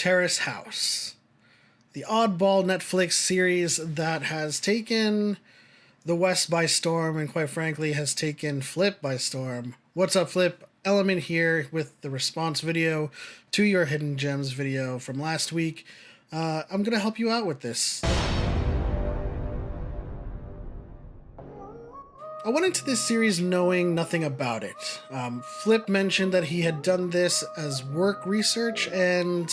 Terrace House, the oddball Netflix series that has taken the West by storm and quite frankly has taken Flip by storm. What's up, Flip? Element here with the response video to your Hidden Gems video from last week. I'm going to help you out with this. I went into this series knowing nothing about it. Flip mentioned that he had done this as work research, and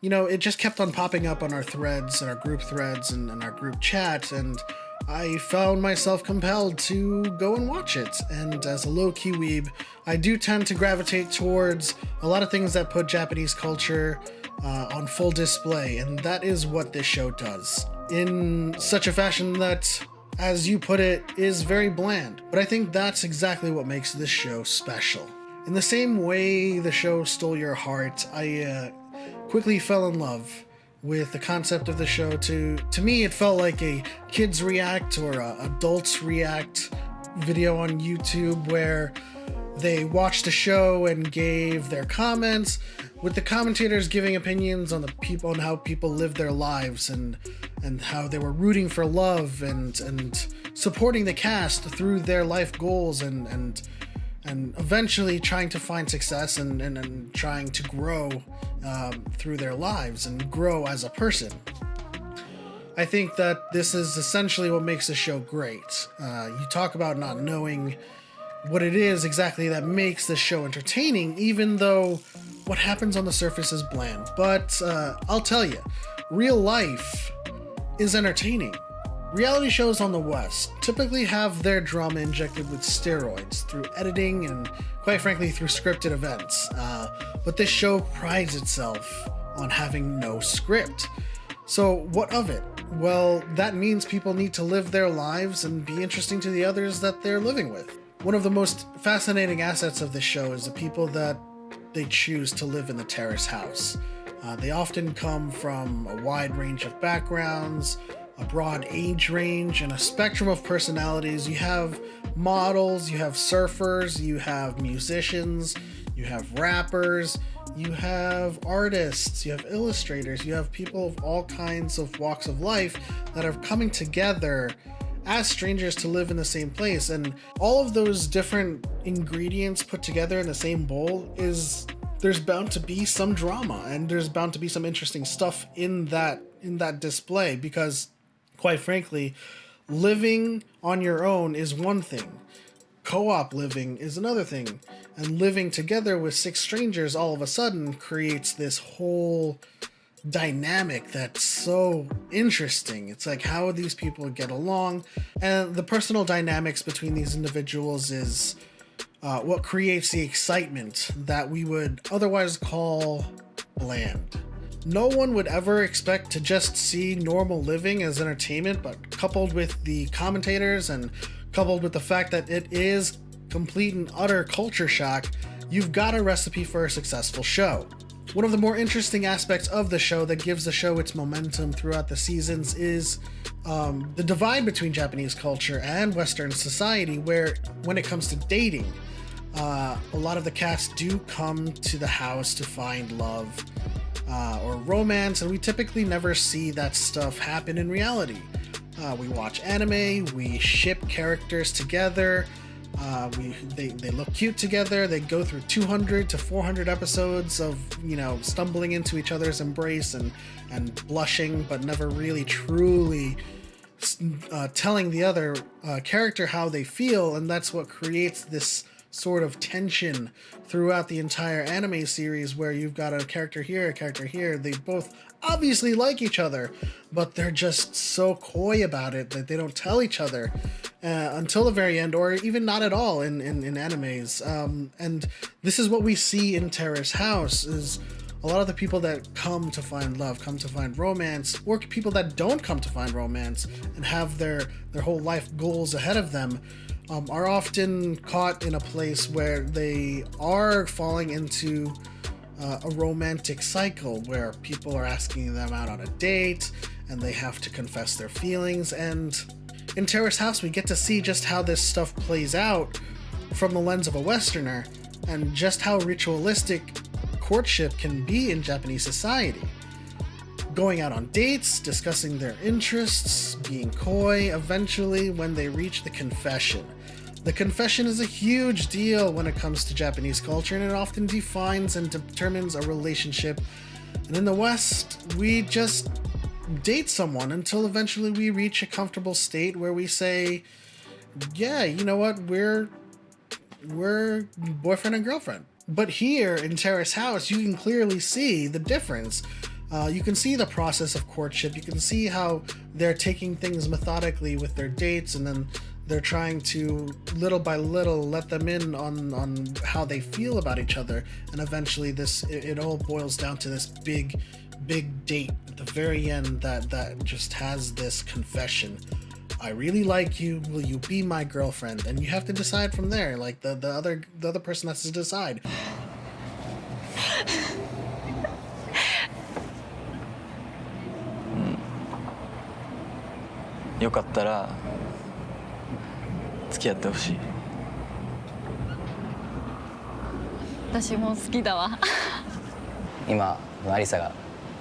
it just kept on popping up on our threads and our group threads and our group chat, and I found myself compelled to go and watch it. And as a low-key weeb, I do tend to gravitate towards a lot of things that put Japanese culture on full display, and that is what this show does, in such a fashion that, as you put it, is very bland. But I think that's exactly what makes this show special. In the same way the show stole your heart, I quickly fell in love with the concept of the show. To me, it felt like a kids react or a adults react video on YouTube, where they watched the show and gave their comments, with the commentators giving opinions on on how people live their lives, and how they were rooting for love and supporting the cast through their life goals and eventually trying to find success and trying to grow through their lives and grow as a person. I think that this is essentially what makes the show great. You talk about not knowing what it is exactly that makes the show entertaining, even though what happens on the surface is bland. But I'll tell you, real life is entertaining. Reality shows on the West typically have their drama injected with steroids through editing and, quite frankly, through scripted events. But this show prides itself on having no script. So what of it? Well, that means people need to live their lives and be interesting to the others that they're living with. One of the most fascinating assets of this show is the people that they choose to live in the Terrace House. They often come from a wide range of backgrounds, a broad age range, and a spectrum of personalities. You have models, you have surfers, you have musicians, you have rappers, you have artists, you have illustrators, you have people of all kinds of walks of life that are coming together as strangers to live in the same place. And all of those different ingredients put together in the same bowl there's bound to be some drama, and there's bound to be some interesting stuff in that display, because quite frankly, living on your own is one thing. Co-op living is another thing. And living together with six strangers all of a sudden creates this whole dynamic that's so interesting. It's like, how would these people get along? And the personal dynamics between these individuals is what creates the excitement that we would otherwise call bland. No one would ever expect to just see normal living as entertainment, but coupled with the commentators and coupled with the fact that it is complete and utter culture shock, you've got a recipe for a successful show. One of the more interesting aspects of the show that gives the show its momentum throughout the seasons is the divide between Japanese culture and Western society, where when it comes to dating, a lot of the cast do come to the house to find love or romance, and we typically never see that stuff happen in reality. We watch anime, we ship characters together, they look cute together, they go through 200 to 400 episodes of stumbling into each other's embrace and blushing, but never really truly telling the other character how they feel. And that's what creates this sort of tension throughout the entire anime series, where you've got a character here, they both obviously like each other, but they're just so coy about it that they don't tell each other until the very end, or even not at all in animes. And this is what we see in Terrace House, is a lot of the people that come to find love, come to find romance, or people that don't come to find romance and have their whole life goals ahead of them, are often caught in a place where they are falling into a romantic cycle, where people are asking them out on a date and they have to confess their feelings. And in Terrace House, we get to see just how this stuff plays out from the lens of a Westerner, and just how ritualistic courtship can be in Japanese society. Going out on dates, discussing their interests, being coy, eventually when they reach the confession. The confession is a huge deal when it comes to Japanese culture, and it often defines and determines a relationship. And in the West, we just date someone until eventually we reach a comfortable state where we say, yeah, you know what, we're boyfriend and girlfriend. But here in Terrace House, you can clearly see the difference. You can see the process of courtship. You can see how they're taking things methodically with their dates, and then they're trying to, little by little, let them in on how they feel about each other. And eventually it all boils down to this big date at the very end that just has this confession. I really like you. Will you be my girlfriend? And you have to decide from there. Like the other person has to decide. よかったら付き合ってほしい。私も好きだわ。今アリサが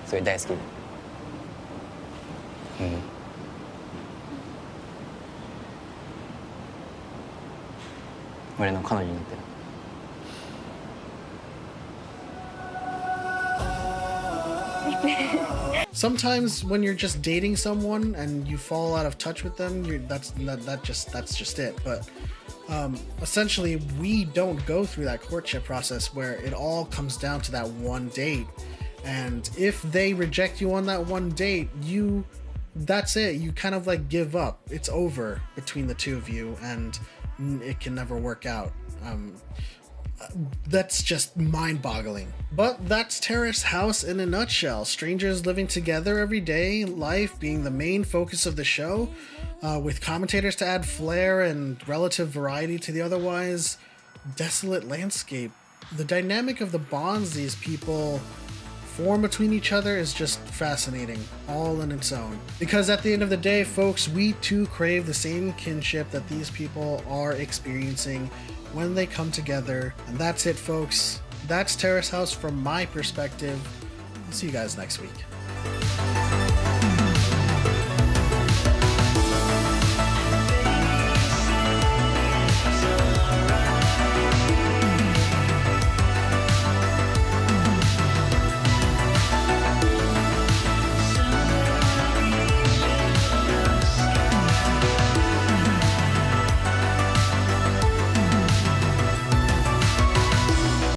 すごい大好きで、俺の彼女になってる。Sometimes when you're just dating someone and you fall out of touch with them, that's just it. But essentially, we don't go through that courtship process where it all comes down to that one date. And if they reject you on that one date, that's it. You kind of like give up. It's over between the two of you, and it can never work out. That's just mind-boggling. But that's Terrace House in a nutshell. Strangers living together every day, life being the main focus of the show, with commentators to add flair and relative variety to the otherwise desolate landscape. The dynamic of the bonds these people form between each other is just fascinating, all in its own. Because at the end of the day, folks, we too crave the same kinship that these people are experiencing when they come together. And that's it, folks. That's Terrace House from my perspective. I'll see you guys next week.